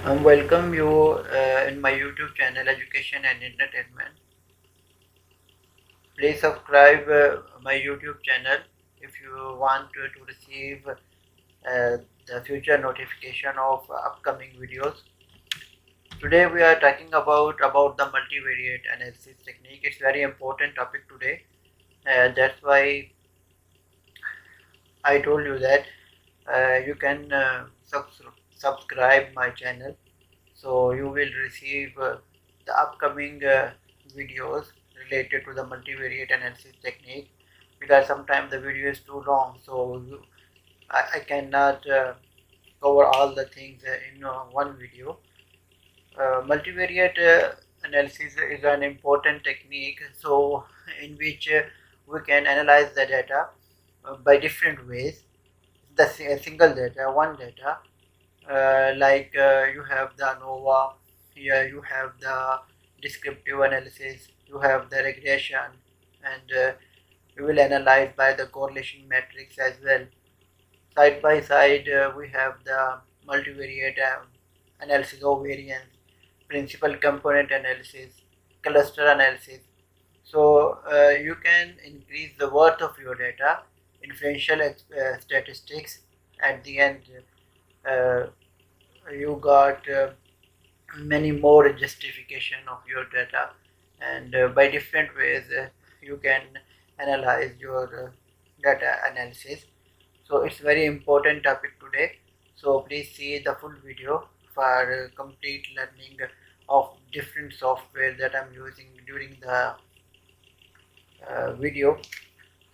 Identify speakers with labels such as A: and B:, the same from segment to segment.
A: I welcome you in my YouTube channel Education and Entertainment. Please subscribe my YouTube channel if you want to receive the future notification of upcoming videos. Today we are talking about the multivariate analysis technique. It's very important topic today. That's why I told you that you can subscribe my channel, so you will receive the upcoming videos related to the multivariate analysis technique, because sometimes the video is too long, so I cannot cover all the things in one video. Multivariate analysis is an important technique, so in which we can analyze the data by different ways. The single data, one data, you have the ANOVA, here you have the descriptive analysis, you have the regression, and you will analyze by the correlation matrix as well. Side by side, we have the multivariate analysis of variance, principal component analysis, cluster analysis. So you can increase the worth of your data, inferential statistics. At the end, uh, you got many more justification of your data, and by different ways you can analyze your data analysis. So it's very important topic today, so please see the full video for complete learning of different software that I'm using during the video.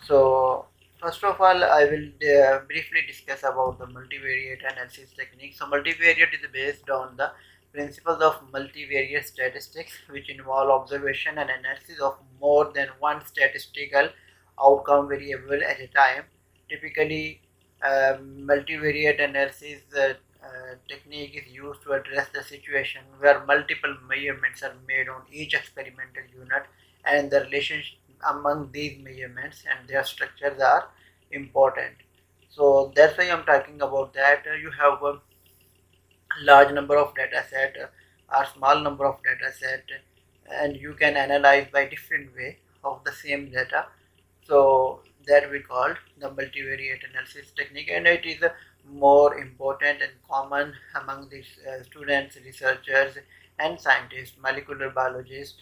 A: So first of all, I will briefly discuss about the multivariate analysis technique. So multivariate is based on the principles of multivariate statistics, which involve observation and analysis of more than one statistical outcome variable at a time. Typically, multivariate analysis technique is used to address the situation where multiple measurements are made on each experimental unit, and the relationship among these measurements and their structures are important. So that's why I'm talking about that. You have a large number of data set or small number of data set, and you can analyze by different way of the same data. So that we call the multivariate analysis technique, and it is more important and common among these students, researchers, and scientists, molecular biologists,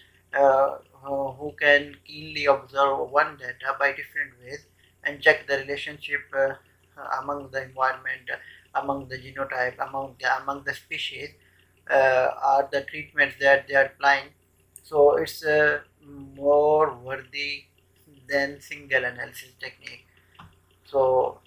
A: who can keenly observe one data by different ways and check the relationship among the environment, among the genotype, among the species, are the treatments that they are applying. So it's more worthy than single analysis technique. So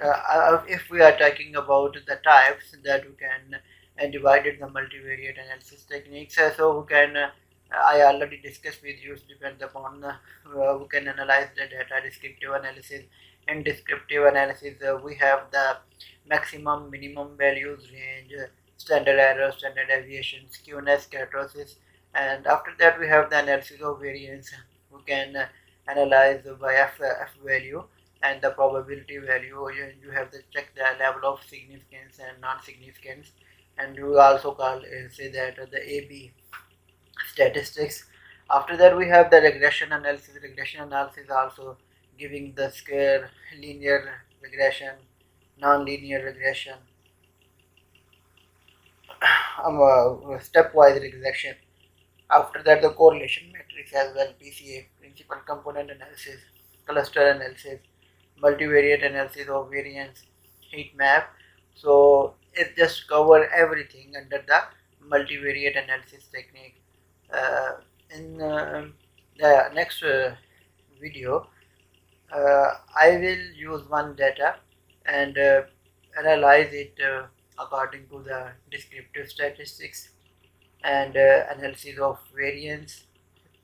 A: if we are talking about the types that we can divide it the multivariate analysis techniques, so we can I already discussed with you, depends upon we can analyze the data, descriptive analysis. In descriptive analysis, we have the maximum minimum values range, standard error, standard deviation, skewness, kurtosis, and after that we have the analysis of variance. We can analyze by f value and the probability value. You have to check the level of significance and non-significance, and you also call say that the AB statistics. After that we have the regression analysis. Regression analysis also giving the square, linear regression, non-linear regression, stepwise regression. After that, the correlation matrix as well, PCA, principal component analysis, cluster analysis, multivariate analysis of variance, heat map. So it just cover everything under the multivariate analysis technique. Uh, in the next video, I will use one data and analyze it according to the descriptive statistics and analysis of variance,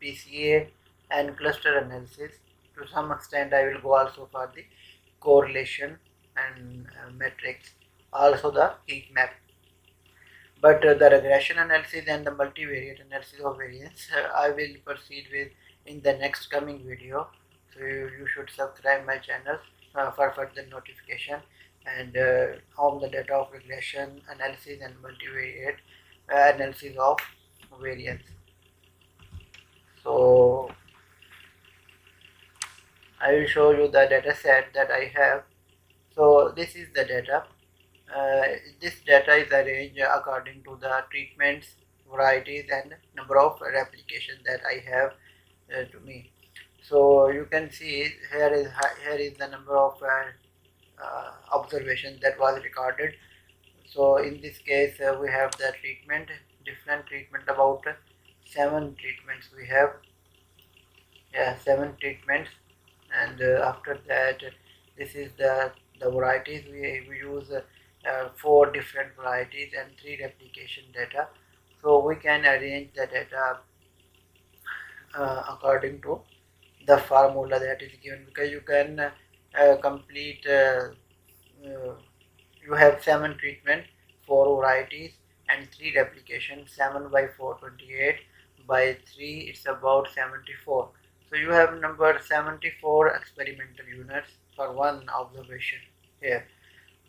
A: PCA, and cluster analysis. To some extent, I will go also for the correlation and metrics, also the heat map. But the regression analysis and the multivariate analysis of variance, I will proceed with in the next coming video. So you should subscribe my channel for further notification. and on the data of regression analysis and multivariate analysis of variance. So I will show you the data set that I have. So this is the data. Uh, this data is arranged according to the treatments, varieties, and number of replications that I have to me. So you can see here is the number of observations that was recorded. So in this case, we have the different treatment, about 7 treatments we have. Yeah, 7 treatments, and after that, this is the varieties we use. 4 different varieties and 3 replication data. So we can arrange the data according to the formula that is given, because you can complete you have 7 treatment, 4 varieties, and 3 replications. 7 by 4 28, by 3 it's about 74. So you have number 74 experimental units for one observation here.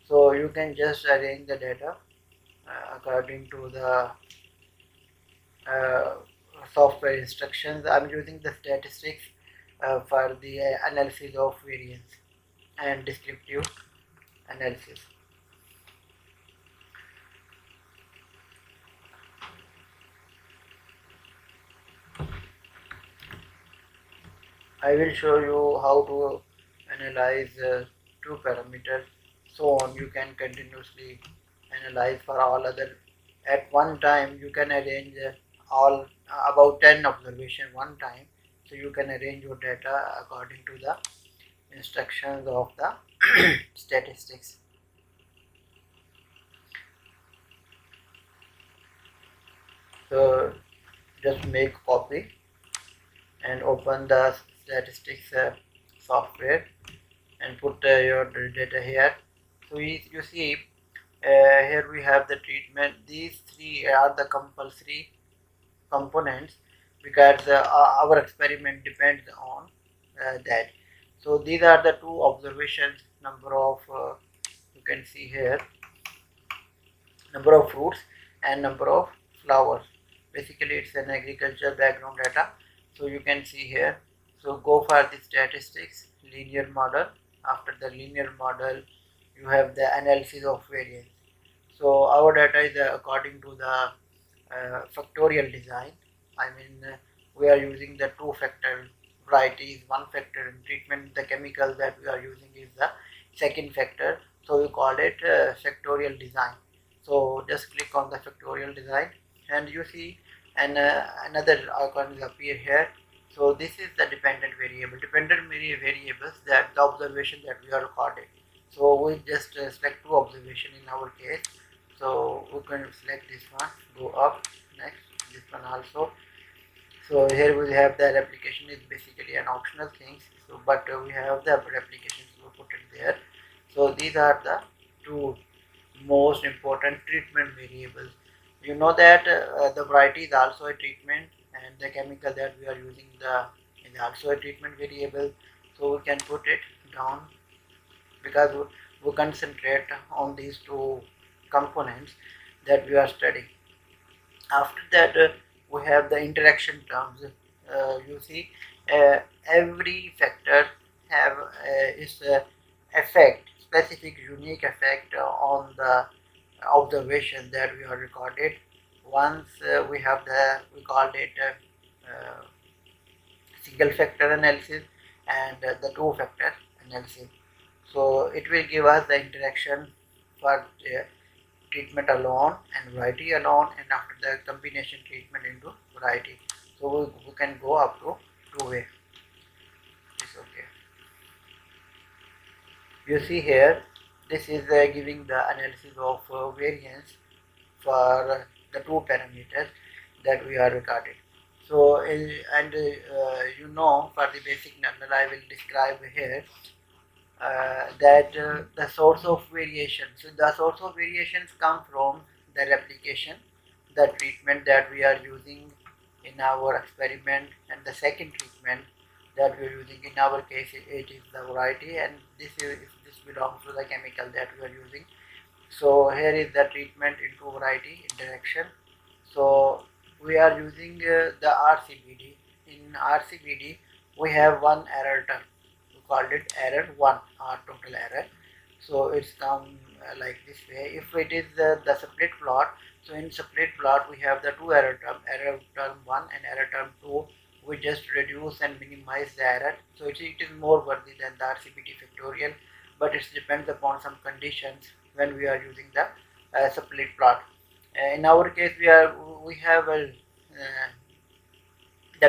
A: So you can just arrange the data according to the uh, software instructions. I'm using the statistics for the analysis of variance and descriptive analysis. I will show you how to analyze 2 parameters. So on, you can continuously analyze for all other. At one time, you can arrange all about 10 observation one time. So you can arrange your data according to the instructions of the statistics. So just make copy and open the statistics software and put your data here. So you see here we have the treatment. These 3 are the compulsory components, because our experiment depends on that. So these are the 2 observations. Number of you can see here, number of fruits and number of flowers. Basically it's an agriculture background data. So you can see here. So go for the statistics linear model. After the linear model, you have the analysis of variance. So our data is according to the factorial design. I mean, we are using the 2-factor varieties, 1-factor in treatment. The chemical that we are using is the second factor. So we call it factorial design. So just click on the factorial design, and you see another icon will appear here. So this is the dependent variable. Dependent variables, that the observation that we are recording. So we just select 2 observation in our case. So we can select this one, go up, next this one also. So here we have the replication is basically an optional thing. So but we have the replication, so we put it there. So these are the 2 most important treatment variables. You know that the variety is also a treatment, and the chemical that we are using is also a treatment variable. So we can put it down, because we concentrate on these 2 components that we are studying. After that, we have the interaction terms. You see, every factor have its effect, specific unique effect on the observation that we are recorded. Once we called it single factor analysis and the 2-factor analysis. So it will give us the interaction for treatment alone and variety alone, and after the combination treatment into variety. So we can go up to 2-way. It's okay. You see here, this is giving the analysis of variance for the 2 parameters that we are recording. So you know, for the basic number I will describe here that the source of variation. So the source of variations come from the replication, the treatment that we are using in our experiment, and the second treatment that we are using in our case, it is the variety, and this this belongs to the chemical that we are using. So here is the treatment into variety interaction. So we are using the RCBD. In RCBD we have one error term. We called it error 1 or total error. So it's come like this way. If it is the split plot, so in split plot we have the two error term 1 and error term 2. We just reduce and minimize the error, so it is more worthy than the RCBD factorial, but it depends upon some conditions when we are using the split plot. In our case we have the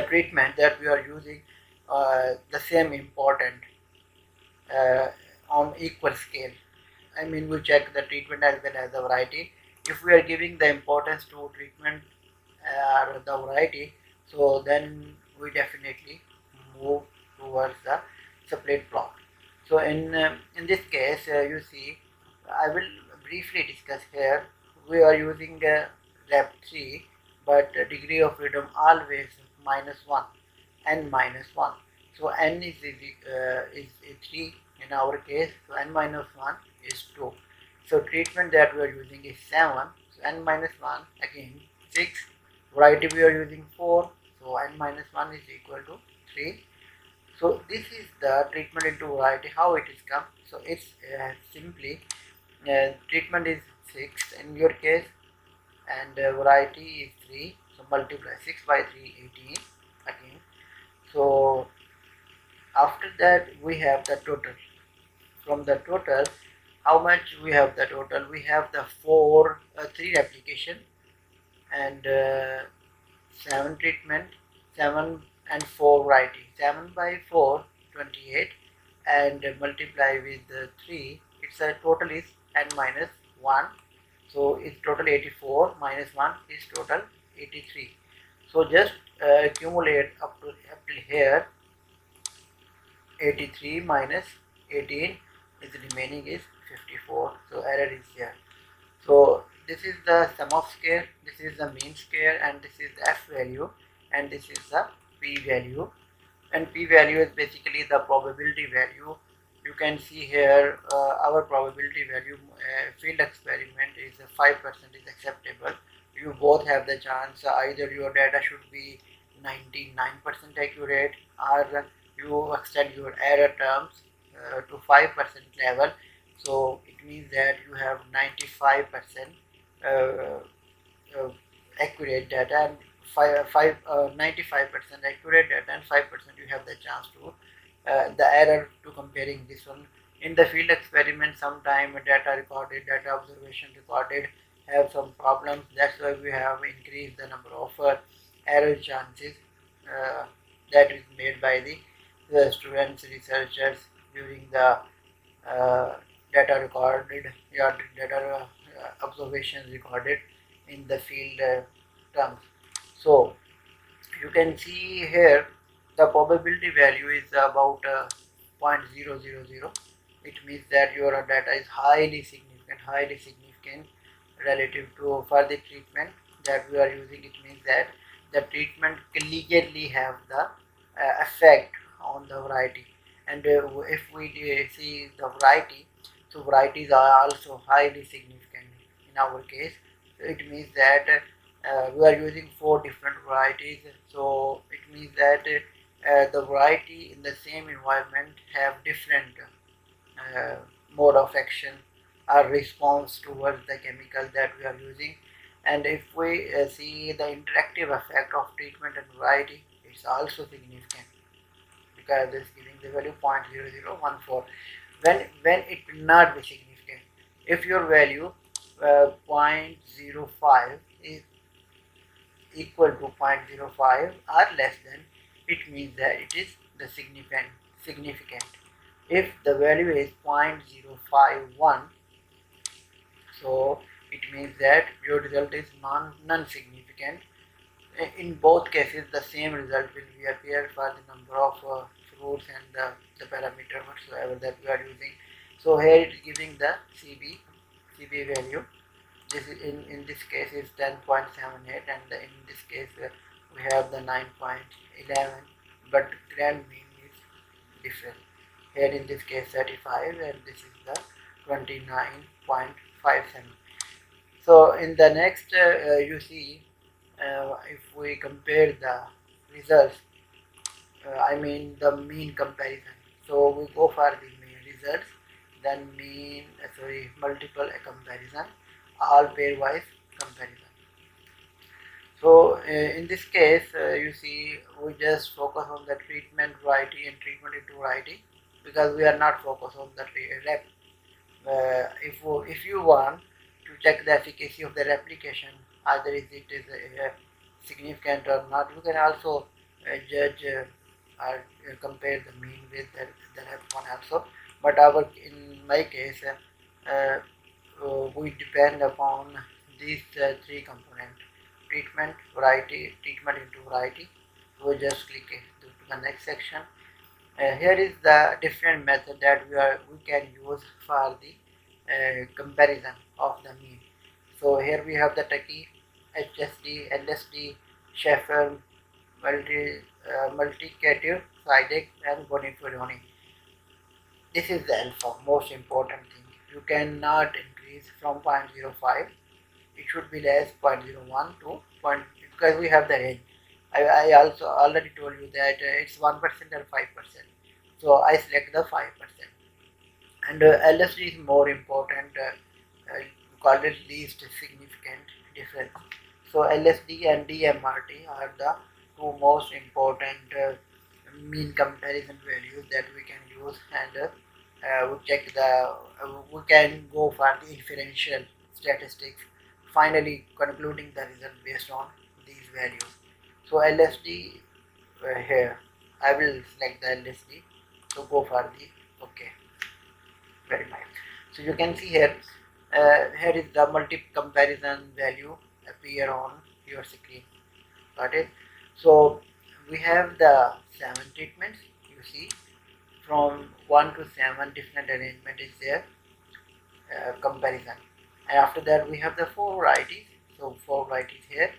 A: treatment that we are using the same important uh, on equal scale. I mean, we check the treatment as well as the variety. If we are giving the importance to treatment or the variety, so then we definitely move towards the split plot. So in this case, you see, I will briefly discuss here. We are using rep 3, but degree of freedom always -1, n -1. So n is 3 in our case, so n -1 is 2. So treatment that we are using is 7, so n -1 again 6. Variety we are using 4, so n -1 is equal to 3. So this is the treatment into variety, how it is come. So it's simply treatment is 6 in your case, and variety is 3, so multiply 6 by 3, 18 again. So after that we have the total. From the total, how much we have the total? We have the 3 replication and 7 treatment, 7 and 4 variety. 7 by 4, 28, and multiply with 3, it's a total is n minus 1. So it's total 84, minus 1 is total 83. So just accumulate up till here. 83 minus 18 is remaining is 54, so error is here. So this is the sum of square, this is the mean square, and this is the f value, and this is the p value. And p value is basically the probability value. You can see here our probability value field experiment is 5% is acceptable. You both have the chance, either your data should be 99% accurate, or you extend your error terms to 5% level. So it means that you have 95% uh, accurate data, and 95% accurate data, and 5% you have the chance to the error to comparing this one. In the field experiment, sometime data recorded, data observation recorded have some problems. That's why we have increased the number of error chances that is made by the students, researchers during the data recorded, yeah, data observations recorded in the field terms. So you can see here the probability value is about 0.000. It means that your data is highly significant relative to further treatment that we are using. It means that the treatment collegiately have the effect on the variety. And if we see the variety, so varieties are also highly significant in our case. So it means that we are using 4 different varieties, so it means that the variety in the same environment have different uh, mode of action or response towards the chemical that we are using. And if we see the interactive effect of treatment and variety, it's also significant because it's giving the value 0.0014. When it will not be significant, if your value 0.05 is equal to 0.05 or less than, it means that it is the significant. If the value is 0.051, so it means that your result is non-significant. In both cases, the same result will be appear for the number of fruits and the parameter whatsoever that we are using. So here it is giving the CB value. This is in this case is 10.78, and in this case we have the 9.11, but grand mean is different. Here in this case 35, and this is the 29.57. So in the next you see, if we compare the results, I mean the mean comparison. So we go for the mean results, then mean multiple comparison, all pairwise comparison. So in this case, you see, we just focus on the treatment variety and treatment into variety, because we are not focused on the rep. If you want to check the efficacy of the replication, either is significant or not, you can also judge or compare the mean with the rep one also. But in my case, we depend upon these three components: treatment, variety, treatment into variety. We just click to the next section. Here is the different method that we can use for the comparison of the mean. So here we have the Taki, HSD, LSD, Sheffer, multiplicative, Sidek, and Boniferoni. This is the alpha, most important thing. You cannot increase from 0.05. It should be less 0.01 to because we have the range. I also already told you that it's 1% or 5%. So I select the 5%. And LSD is more important, called it least significant difference. So LSD and DMRT are the two most important mean comparison values that we can use, and we check we can go for the inferential statistics, finally concluding the result based on these values. So LSD, here I will select the LSD to go for the okay. Very nice. So you can see here, here is the multi comparison value appear on your screen. Got it? So we have the 7 treatments. You see, from 1 to 7 different arrangement is there, comparison. And after that we have the 4 varieties. So 4 varieties here.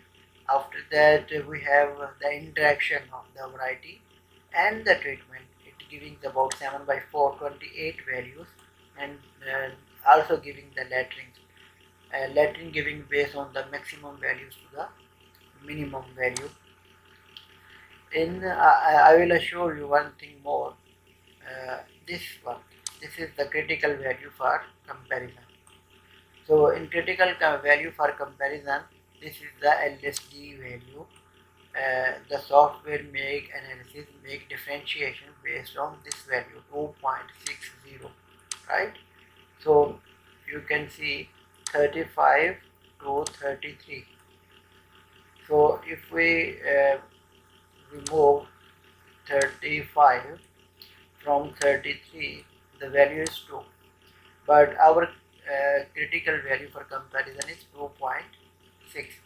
A: After that we have the interaction of the variety and the treatment. It giving about 7 by 4, 28 values, and also giving the lettering. Lettering giving based on the maximum values to the minimum value. In I will assure you one thing more. This one, this is the critical value for comparison. So in critical value for comparison, this is the LSD value. The software make analysis, make differentiation based on this value 2.60, right? So you can see 35 to 33. So if we remove 35 from 33, the value is 2, but our critical value for comparison is 2.6.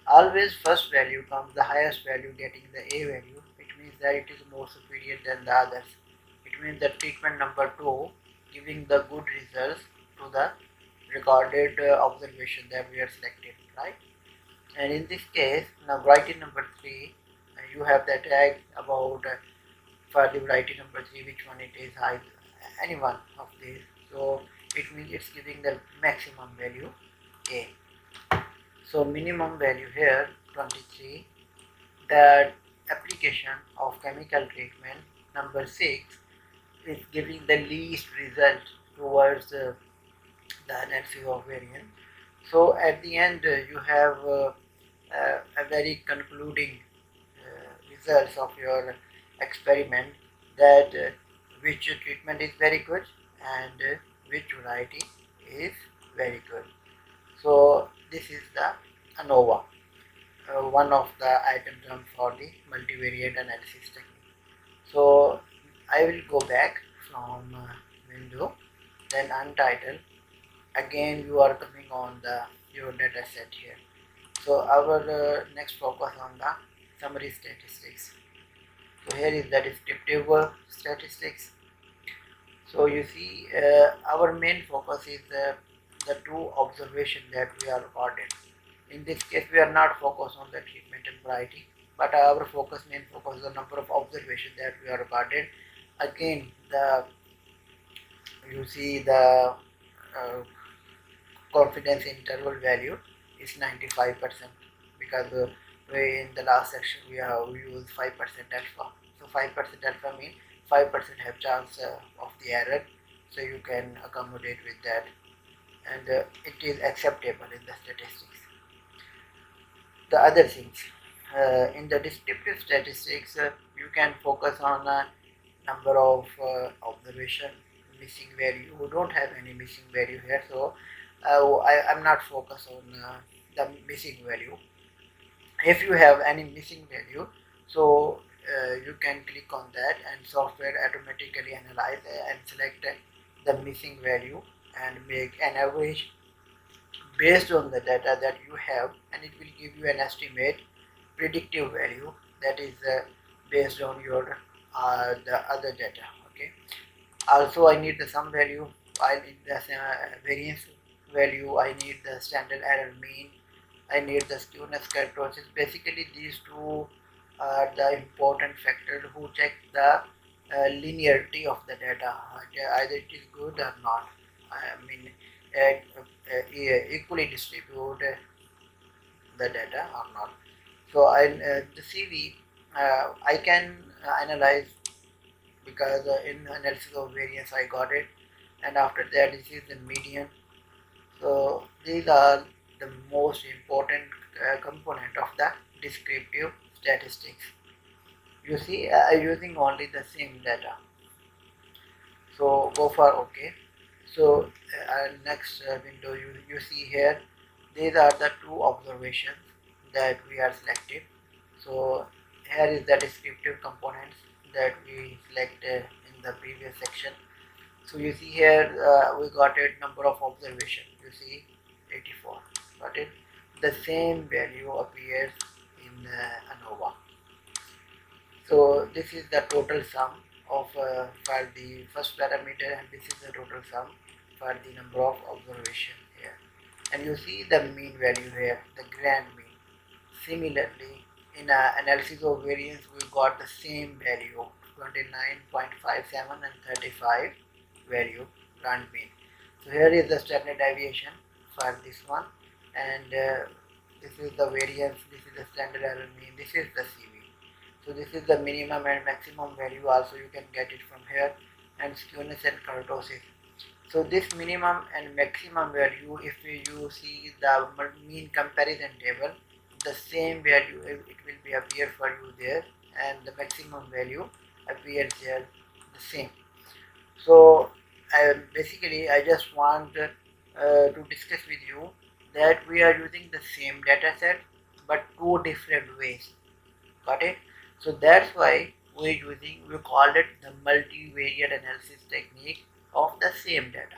A: Always first value comes, the highest value getting the A value. It means that it is more superior than the others. It means that treatment number 2 giving the good results to the recorded observation that we are selected, right? And in this case, now variety number 3, you have the tag about for the variety number 3 which one it is, any one of these. So it means it's giving the maximum value A. So minimum value here 23. The application of chemical treatment number 6 is giving the least result towards the analysis of variance. So at the end you have a very concluding results of your experiment, that which treatment is very good and which variety is very good. So this is the ANOVA, one of the item terms for the multivariate analysis technique. So I will go back from window, then untitled. Again you are coming on the your data set here. So our next focus on the summary statistics. So here is the descriptive statistics. So you see, our main focus is the 2 observations that we are recorded. In this case we are not focused on the treatment and variety, but our main focus is the number of observations that we are recorded. again the you see the uh, confidence interval value is 95% because we in the last section we use 5% alpha. So 5% alpha means 5% have chance of the error, so you can accommodate with that, and it is acceptable in the statistics. The other things in the descriptive statistics, you can focus on a number of observation, missing value. We don't have any missing value here, so I'm not focused on the missing value. If you have any missing value, so you can click on that and software automatically analyze and select the missing value and make an average based on the data that you have, and it will give you an estimate predictive value that is based on your the other data. Okay, also I need the sum value, I need the variance value, I need the standard error mean, I need the skewness characteristics. Basically these two are the important factors who check the linearity of the data, either it is good or not. I mean equally distribute the data or not. So the CV I can analyze because in analysis of variance I got it, and after that this is the median. So these are the most important component of the descriptive statistics. You see, using only the same data. So go for OK. So next window you see here, these are the two observations that we are selected. So here is the descriptive components that we selected in the previous section. So you see here we got a number of observations. You see 84. Got it. The same value appears in ANOVA. So this is the total sum of for the first parameter, and this is the total sum for the number of observation here. And you see the mean value here, the grand mean. Similarly, in analysis of variance, we got the same value 29.57 and 35 value grand mean. So here is the standard deviation for this one, and this is the variance, this is the standard error mean, this is the CV. So this is the minimum and maximum value, also you can get it from here, and skewness and kurtosis. So this minimum and maximum value, if you see the mean comparison table, the same value it will be appear for you there, and the maximum value appears here the same. So basically I just want to discuss with you that we are using the same data set but two different ways. Got it? So that's why we called it the multivariate analysis technique of the same data.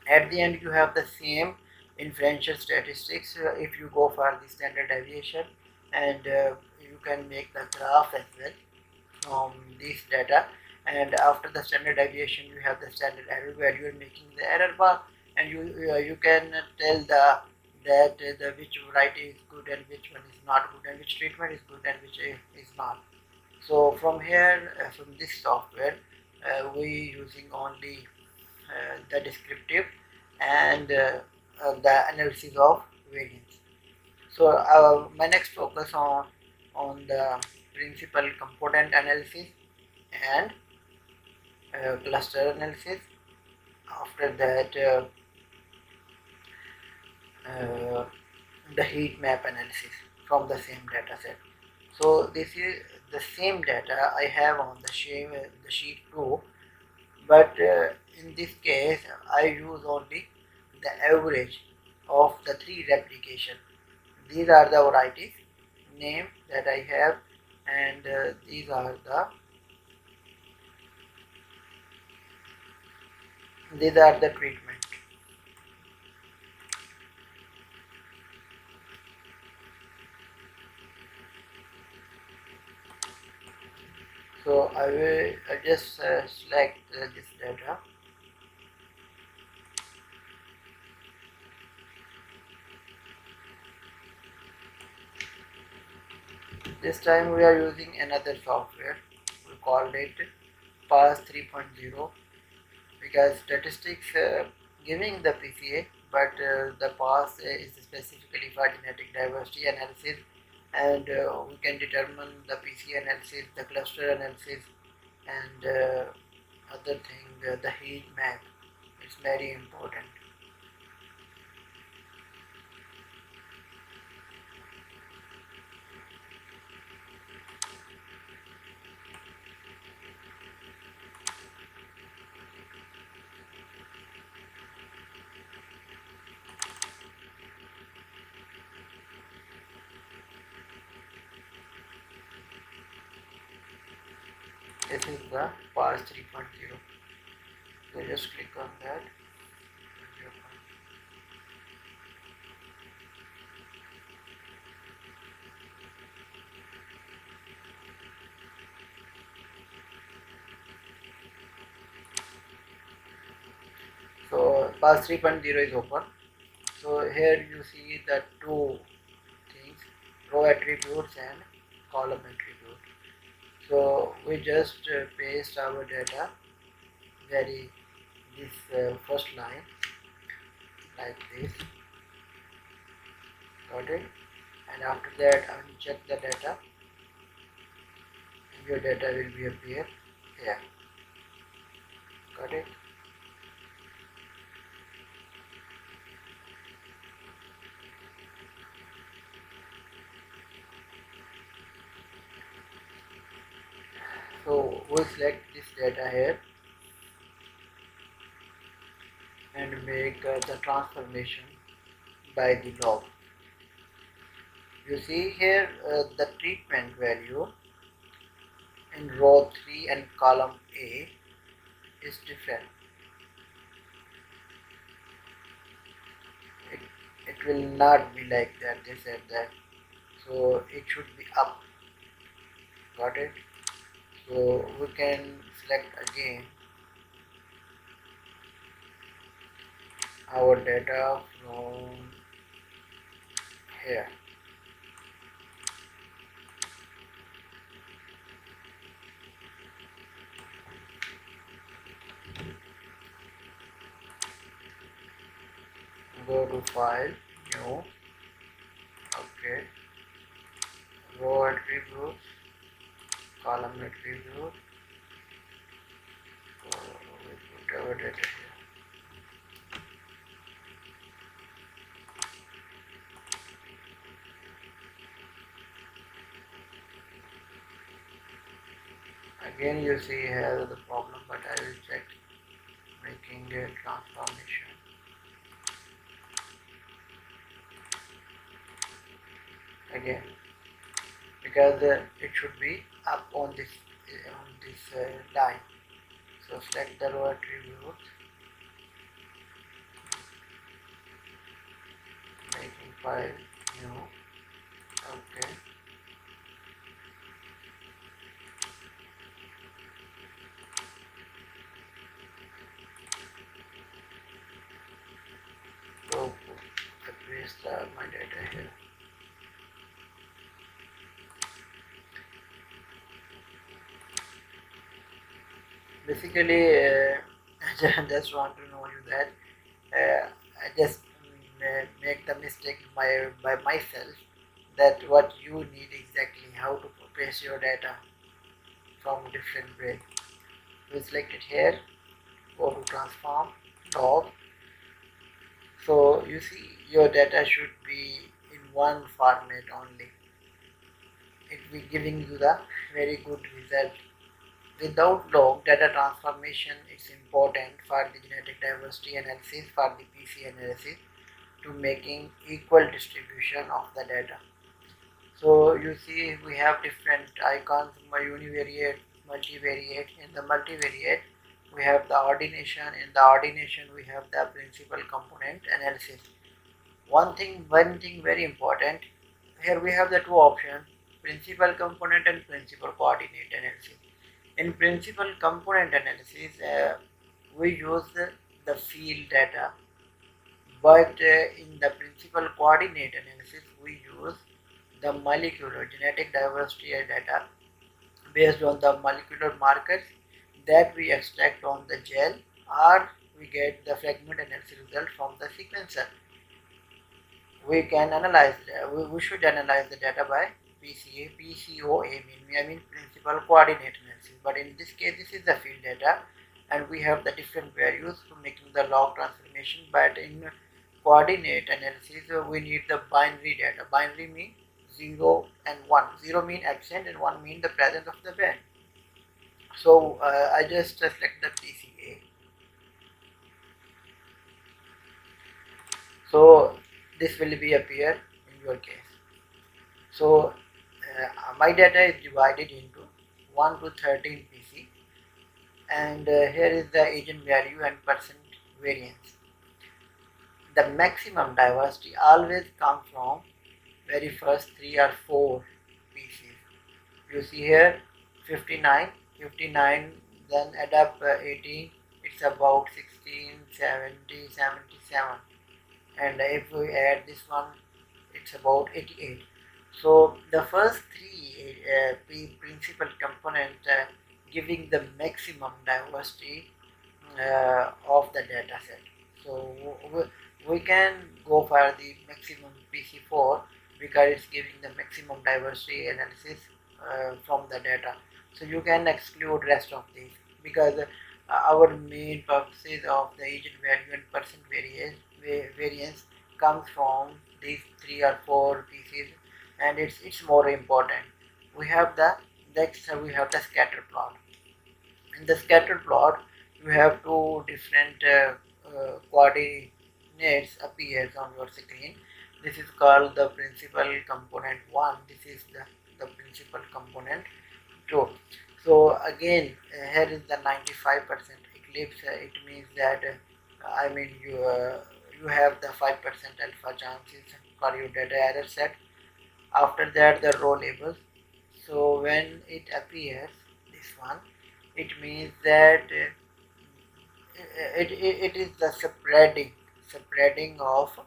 A: At the end you have the same inferential statistics if you go for the standard deviation, and you can make the graph as well from this data, and after the standard deviation you have the standard error where you are making the error bar, and you can tell that the which variety is good and which one is not good, and which treatment is good and which is not. So from here from this software we using only the descriptive and the analysis of variance. So my next focus on the principal component analysis and cluster analysis. After that uh, the heat map analysis from the same data set. So this is the same data I have on the sheet 2, but in this case I use only the average of the 3 replication. These are the varieties name that I have, and these are the treatment. So I just select this data. This time we are using another software. We called it PAS 3.0, because statistics giving the PCA, but the PAS is specifically for genetic diversity analysis, and we can determine the PCA analysis, the cluster analysis, and other thing, the heat map. It's very important. This is the PAS 3.0. So just click on that. So PAS 3.0 is open. So here you see the two things, row attributes and column attribute. So we just paste our data, this first line like this, got it, and after that I will check the data, and your data will be appear here, got it. So we'll select this data here and make the transformation by the log. You see here the treatment value in row 3 and column A is different. It will not be like that, they said that. So it should be up, got it. So we can select again our data from here. Go to file, new, okay, row attributes, column attribute, we put our data here. Again you see here the problem, but I will check making a transformation. Again, because it should be up on this line. So select the row attributes, making file new, okay. So I paste my data here. Basically, I just want to know you that I just make the mistake by myself, that what you need exactly, how to paste your data from different way. We select it here, go to transform, log. So you see your data should be in one format only. It will be giving you the very good result. Without log data transformation, it's important for the genetic diversity analysis, for the PC analysis, to making equal distribution of the data. So you see we have different icons, univariate, multivariate. In the multivariate we have the ordination, in the ordination we have the principal component analysis. One thing very important, here we have the two options, principal component and principal coordinate analysis. In principal component analysis we use the field data, but in the principal coordinate analysis we use the molecular genetic diversity data based on the molecular markers that we extract on the gel, or we get the fragment analysis result from the sequencer. We can analyze, we should analyze the data by PCOA mean principal coordinate analysis. But in this case, this is the field data, and we have the different values for making the log transformation. But in coordinate analysis, we need the binary data. Binary mean 0 and 1. 0 mean absent and 1 mean the presence of the band. So I just select the PCA. So this will be appear in your case. So my data is divided into 1 to 13 PC, and here is the agent value and percent variance. The maximum diversity always comes from very first 3 or 4 PCs. You see here 59, then add up 18, it's about 16, 70, 77, and if we add this one, it's about 88. So the first 3 principal component giving the maximum diversity of the data set. So we can go for the maximum PC4 because it's giving the maximum diversity analysis from the data. So you can exclude rest of these because our main purposes of the agent value and percent variance comes from these 3 or 4 pieces, and it's more important. We have the scatter plot. In the scatter plot, you have 2 different coordinates appears on your screen. This is called the principal component 1. This is the principal component 2. So again, here is the 95% eclipse. It means that you have the 5% alpha chances for your data error set. After that, the row labels. So when it appears, this one, it means that it is the spreading of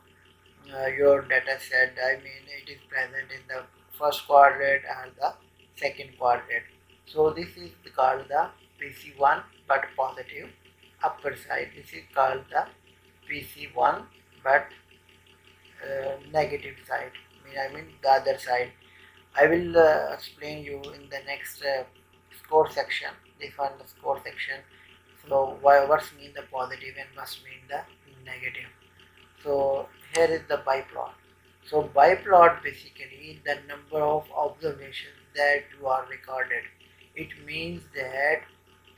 A: your data set. I mean, it is present in the first quadrant or the second quadrant. So this is called the PC1 but positive upper side. This is called the PC1 but negative side. I mean the other side. I will explain you in the next score section. This one the score section. So what's mean the positive and what's mean the negative. So here is the biplot. So biplot basically the number of observations that you are recorded. It means that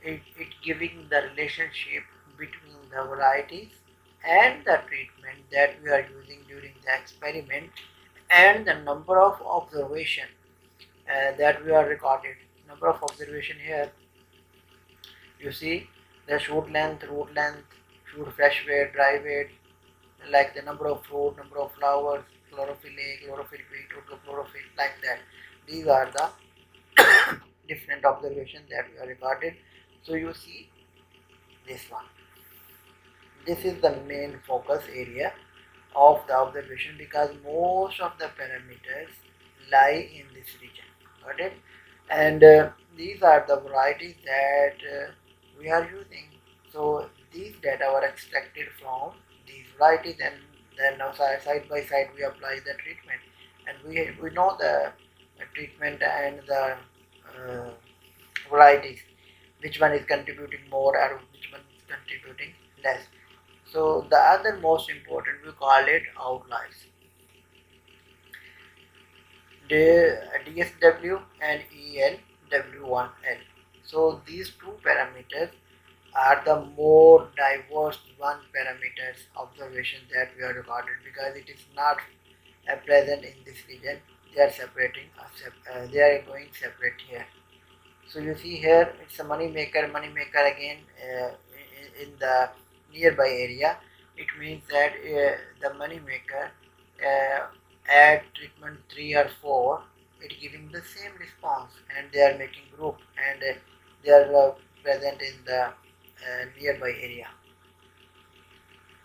A: it giving the relationship between the varieties and the treatment that we are using during the experiment and the number of observation that we are recorded. Number of observation here, you see the shoot length, root length, shoot fresh weight, dry weight, like the number of fruit, number of flowers, chlorophyll A, chlorophyll B, total chlorophyll, like that. These are the different observations that we are recorded. So you see this one. This is the main focus area of the observation because most of the parameters lie in this region. Got it? And these are the varieties that we are using. So these data were extracted from these varieties, and then now side by side we apply the treatment, and we know the treatment and the varieties, which one is contributing more or which one is contributing less. So the other most important, we call it outliers. The DSW and ELW1L. So these 2 parameters are the more diverse 1 parameters observation that we are recorded because it is not present in this region. They are separating, they are going separate here. So you see here it's a money maker again in the nearby area. It means that the money maker at treatment 3 or 4, it giving the same response, and they are making group, and they are present in the nearby area.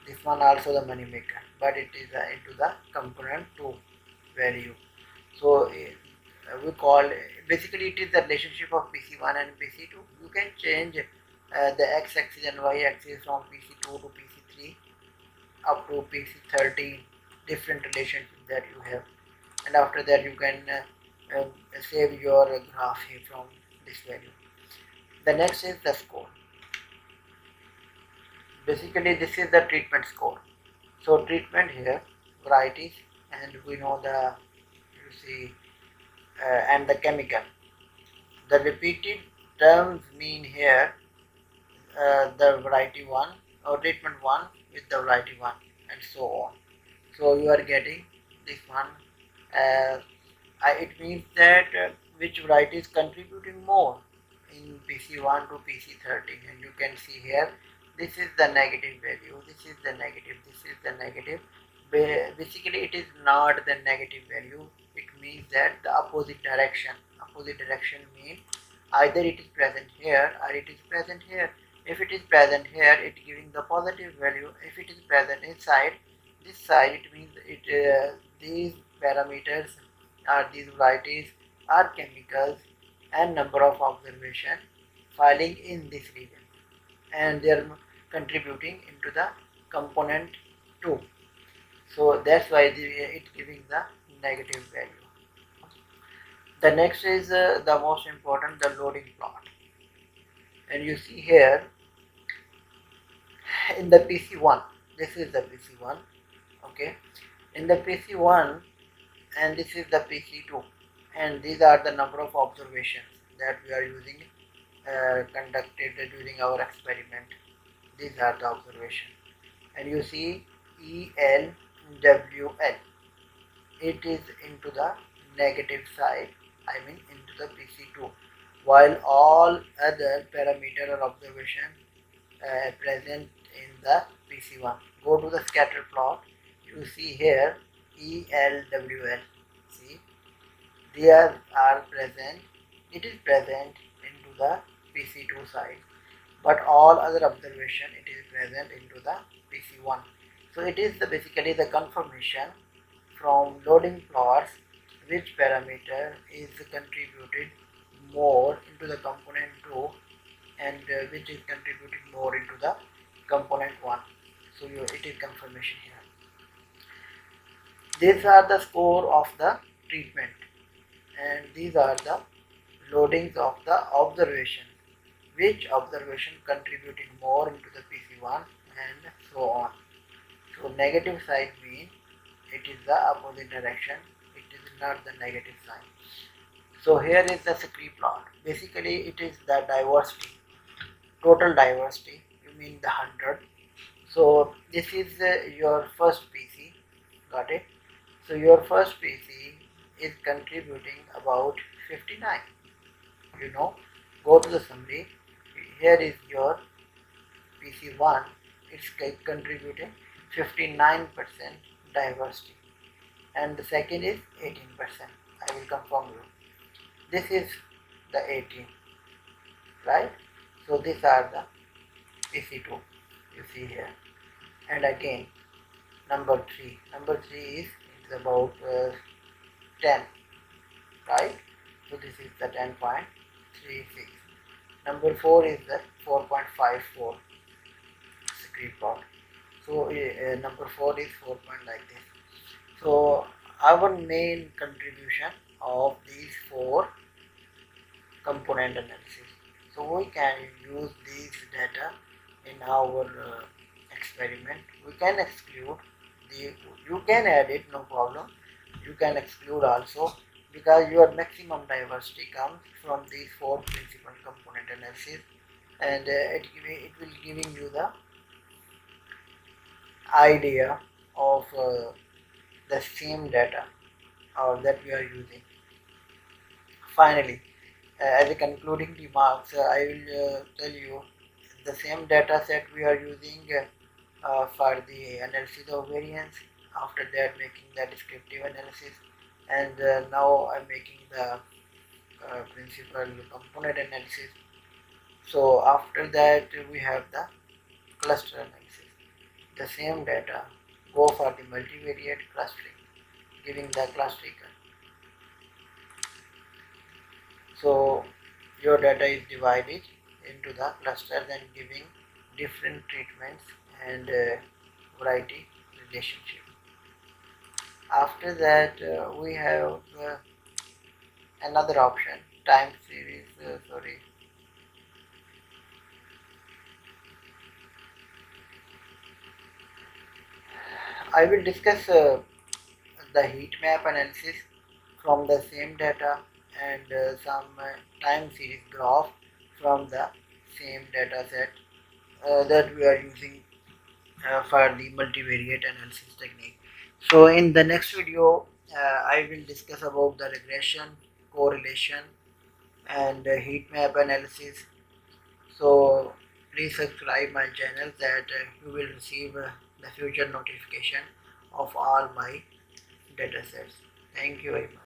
A: This one also the money maker, but it is into the component 2 value. So we call basically it is the relationship of PC1 and PC2. You can change the x-axis and y-axis from PC2 to PC3 up to PC13, different relationship that you have, and after that you can save your graph here from this value. The next is the score. Basically this is the treatment score. So treatment here, varieties, and we know the, you see, and the chemical. The repeated terms mean here the variety 1 or treatment 1 with the variety 1 and so on. So you are getting this one. It means that which variety is contributing more in PC1 to PC13, and you can see here this is the negative value, this is the negative, this is the negative. Basically it is not the negative value, it means that the opposite direction. Opposite direction means either it is present here or it is present here. If it is present here, it giving the positive value. If it is present inside this side, it means these parameters or these varieties are chemicals and number of observation falling in this region, and they are contributing into the component 2. So that's why it giving the negative value. The next is the most important, the loading plot. And you see here in the PC1, this is the PC1, okay, in the PC1, and this is the PC2, and these are the number of observations that we are using conducted during our experiment. These are the observations, and you see ELWL, it is into the negative side, I mean into the PC2, while all other parameter or observation present in the PC1. Go to the scatter plot, you see here ELWL, see they are present, it is present into the PC2 side, but all other observation it is present into the PC1. So it is basically the confirmation from loading plots which parameter is contributed more into the component 2 and which is contributing more into the component 1. So it is confirmation here. These are the score of the treatment, and these are the loadings of the observation, which observation contributing more into the PC1 and so on. So negative side means it is the opposite direction, it is not the negative sign. So here is the scree plot. Basically it is the diversity, total diversity, you mean the 100. So this is your first PC, got it? So your first PC is contributing about 59, you know. Go to the summary, here is your PC1, it's contributing 59% diversity, and the second is 18%. I will confirm you. This is the 18, right? So these are the PC2, you see here. And again number 3 is it's about 10, right? So this is the 10.36. Number 4 is the 4.54 scree plot. So number 4 is 4 point like this. So our main contribution of these 4 component analysis. So we can use these data in our experiment. We can exclude you can add it, no problem. You can exclude also, because your maximum diversity comes from these 4 principal component analysis, and it will giving you the idea of the same data that we are using. Finally, as a concluding remarks, I will tell you the same data set we are using for the analysis of variance, after that making the descriptive analysis, and now I'm making the principal component analysis. So after that we have the cluster analysis. The same data go for the multivariate clustering, giving the cluster. So your data is divided into the clusters and giving different treatments and variety relationship. After that, we have another option, time series. I will discuss the heat map analysis from the same data and some time series graph from the same data set that we are using for the multivariate analysis technique. So in the next video, I will discuss about the regression, correlation and heat map analysis. So please subscribe my channel that you will receive the future notification of all my datasets. Thank you very much.